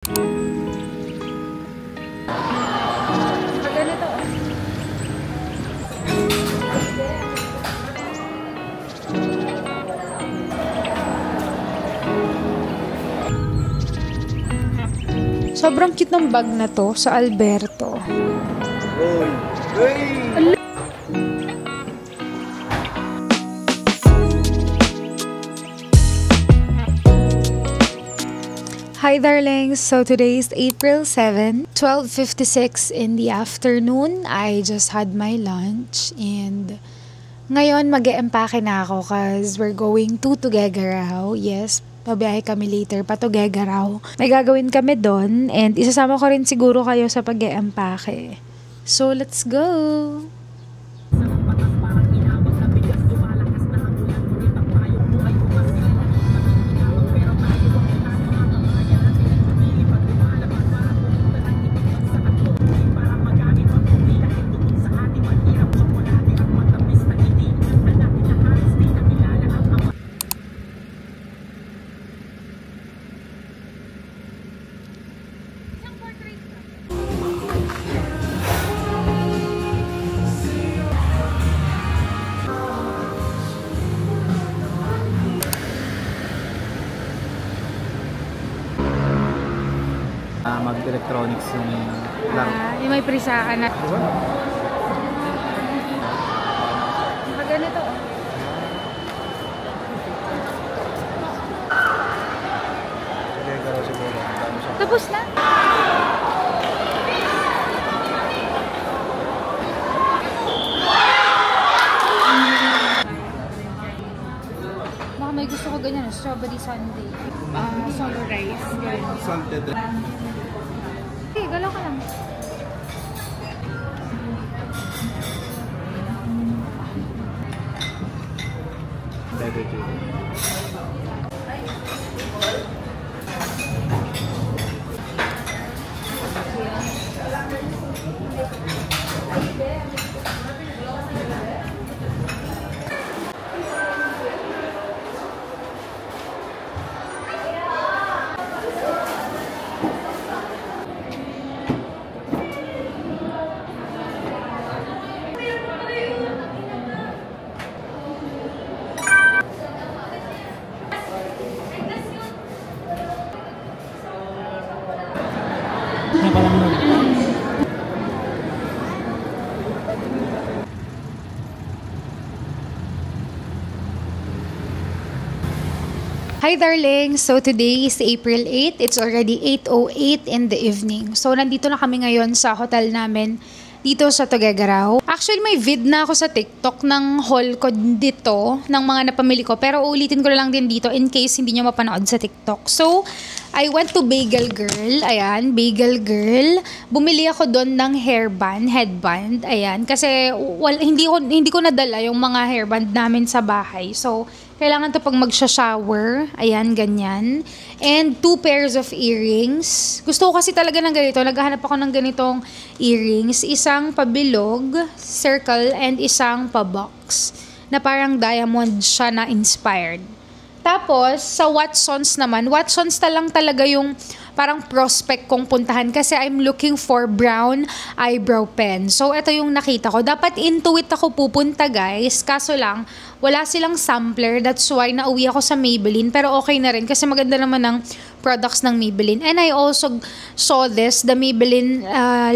Ganito. Sobrang cute ng bag na to sa Alberto. Hi darlings! So today is April 7, 12:56 in the afternoon. I just had my lunch and ngayon mag-e-empake na ako cause we're going to Tuguegarao. Yes, pabiyahe kami later pa Tuguegarao. May gagawin kami doon and isasama ko rin siguro kayo sa pag-e-empake. So let's go! Mag-electronics yung laro. Yung may prisahan na. Ganito. Tapos na. Baka may gusto ko ganyan, strawberry sundae. Solo rice. Salted. Okay, galaw ka lang. Hi darling! So today is April 8. It's already 8:08 in the evening. So nandito na kami ngayon sa hotel namin dito sa Tuguegarao. Actually may vid na ako sa TikTok ng haul ko dito ng mga napamili ko. Pero uulitin ko na lang din dito in case hindi nyo mapanood sa TikTok. So I went to Bagel Girl. Ayan, Bagel Girl. Bumili ako doon ng headband. Ayan, kasi hindi ko nadala yung mga hairband namin sa bahay. So kailangan to pag magsha-shower. Ayan, ganyan. And 2 pairs of earrings. Gusto ko kasi talaga ng ganito. Naghahanap ako ng ganitong earrings. Isang pabilog, circle, and isang pa-box. Na parang diamond siya na inspired. Tapos, sa Watsons naman, Watsons lang talaga yung parang prospect kong puntahan kasi I'm looking for brown eyebrow pen. So, ito yung nakita ko. Dapat Intuit ako pupunta, guys. Kaso lang, wala silang sampler. That's why nauwi ako sa Maybelline. Pero okay na rin kasi maganda naman ang products ng Maybelline. And I also saw this, the Maybelline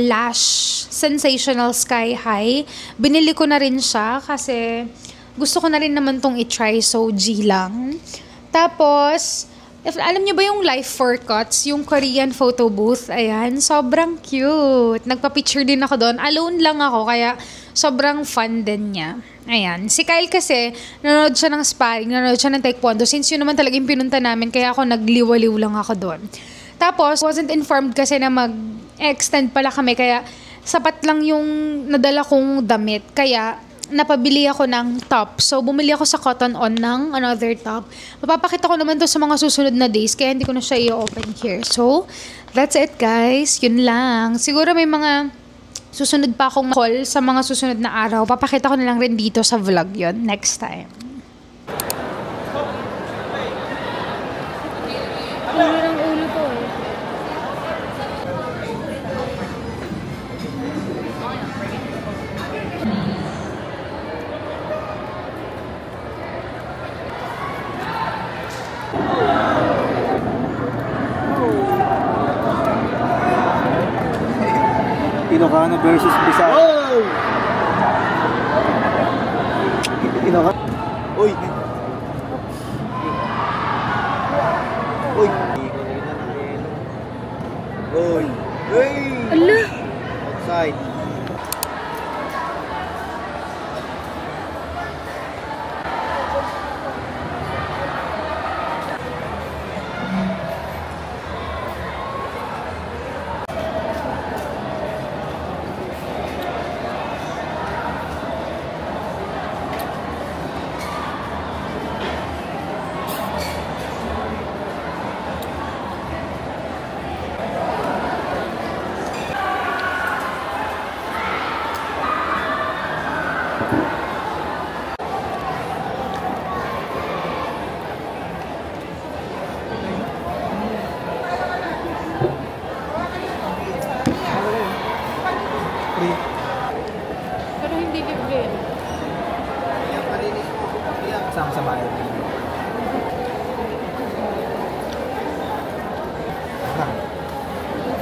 Lash Sensational Sky High. Binili ko na rin siya kasi gusto ko na rin naman tong i-try. So, G lang. Tapos, alam niyo ba yung Life for Cuts, yung Korean photo booth? Ayan, sobrang cute. Nagpa-picture din ako doon. Alone lang ako, kaya sobrang fun din niya. Ayan. Si Kyle kasi, nanonood siya ng sparring, nanonood siya ng taekwondo. Since yun naman talaga yung pinunta namin, kaya ako nagliwaliw lang ako doon. Tapos, wasn't informed kasi na mag-extend pala kami, kaya sapat lang yung nadala kong damit. Kaya, napabili ako ng top. So, bumili ako sa Cotton On ng another top. Mapapakita ko naman to sa mga susunod na days, kaya hindi ko na siya i-open here. So, that's it guys. Yun lang. Siguro may mga susunod pa akong haul sa mga susunod na araw. Papakita ko na lang rin dito sa vlog yon next time. Ulo ng ulo to eh. Ilocano versus Bisaya. Oh! Ilocano. Uy! Uy! Uy! Uy! Ala! Outside. Pero hindi libre. Kasama sa bahay.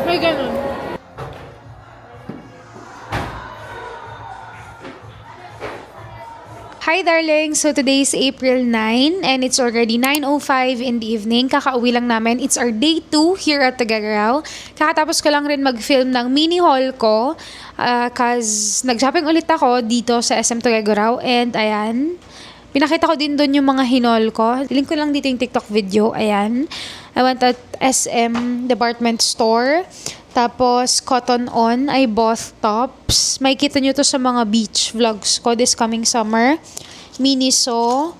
May ganun. Hi darling! So today is April 9 and it's already 9:05 in the evening. Kakauwi lang namin. It's our day 2 here at Tuguegarao. Kakatapos ko lang rin mag-film ng mini haul ko cause nag-shopping ulit ako dito sa SM Tuguegarao and ayan. Pinakita ko din doon yung mga hinol ko. Link ko lang dito yung TikTok video. Ayan. I went at SM department store. Tapos, Cotton On, I bought tops. May kita nyo to sa mga beach vlogs ko this coming summer. Miniso,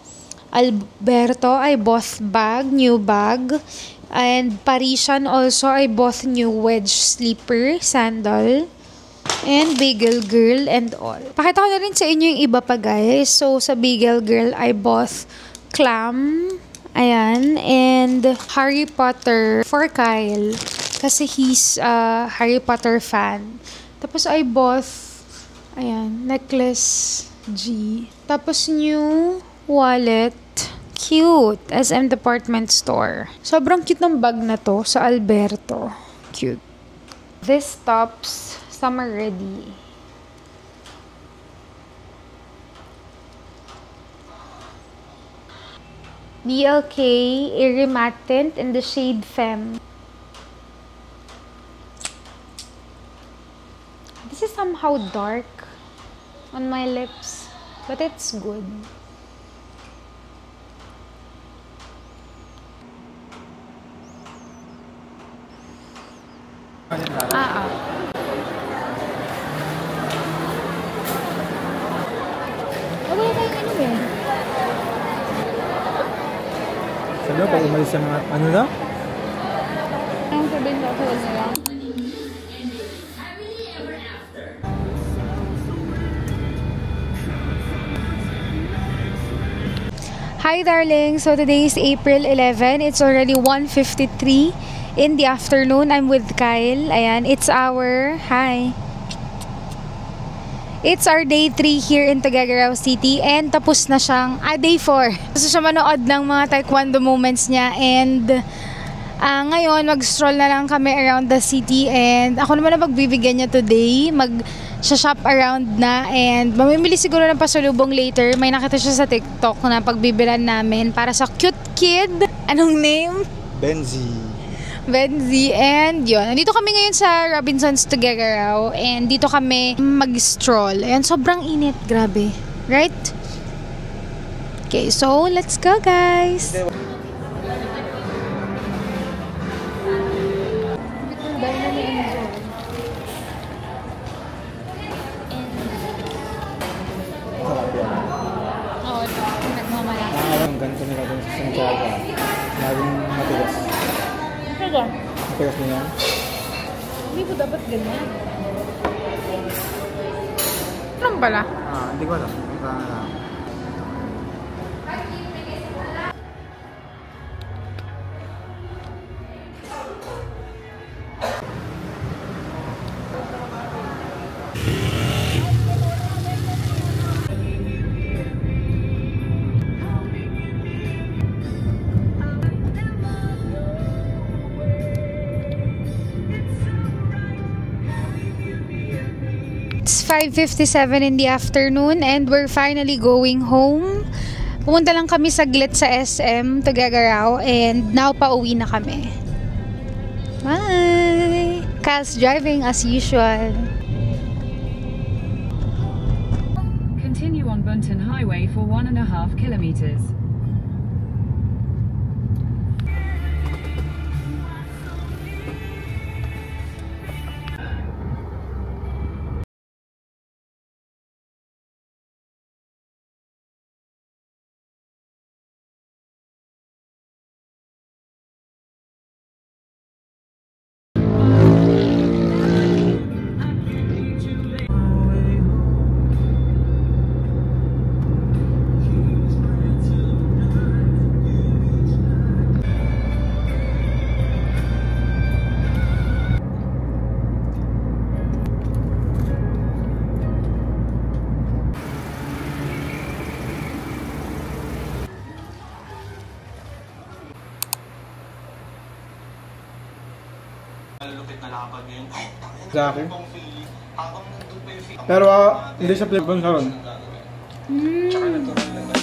Alberto, I bought bag, new bag. And Parisian also, I bought new wedge sleeper, sandal. And Bagel Girl and all. Pakita ko na rin sa inyo yung iba pa guys. So, sa Bagel Girl, I bought clam. Ayan. And Harry Potter for Kyle. Kasi he's a Harry Potter fan. Tapos I bought, ayan, necklace G. Tapos new wallet. Cute. SM department store. Sobrang cute ng bag na to sa Alberto. Cute. This tops, summer ready. BLK Airy Matte Tint in the shade Femme. This is somehow dark on my lips, but it's good. Wala tayong ano eh. Sabi pag umalis sa mga, ano na? Ang sabihin ko sa nila. Hi darling! So today is April 11. It's already 1:53 in the afternoon. I'm with Kyle. Ayan, it's our... Hi! It's our day 3 here in Tuguegarao City and tapos na siyang... day 4. Gusto siya manood ng mga taekwondo moments niya and... ngayon, mag-stroll na lang kami around the city and ako naman na magbibigyan niya today. Mag-shop around na and mamimili siguro ng pasalubong later. May nakita siya sa TikTok na pagbibilan namin para sa cute kid. Anong name? Benzi. And yun, nandito kami ngayon sa Robinsons Tuguegarao and dito kami mag-stroll. Ayan, sobrang init. Grabe. Right? Okay, so let's go guys! Oo, nagmamalaki. Ang ganito nila dun sa Santiago. Laging matigas. Talaga? Matigas mo yan? Hindi po dapat ganyan. Anong pala? Hindi ko alam. It's 5:57 in the afternoon and we're finally going home. Pumunta lang kami saglit sa SM, Tuguegarao, and now pauwi na kami. Bye! Cal's driving as usual. Continue on Bunton Highway for 1.5 kilometers. Malulupit na lakad yun. Sa akin. Pero hindi sa Pilipinas karon. Tsaka natural lang.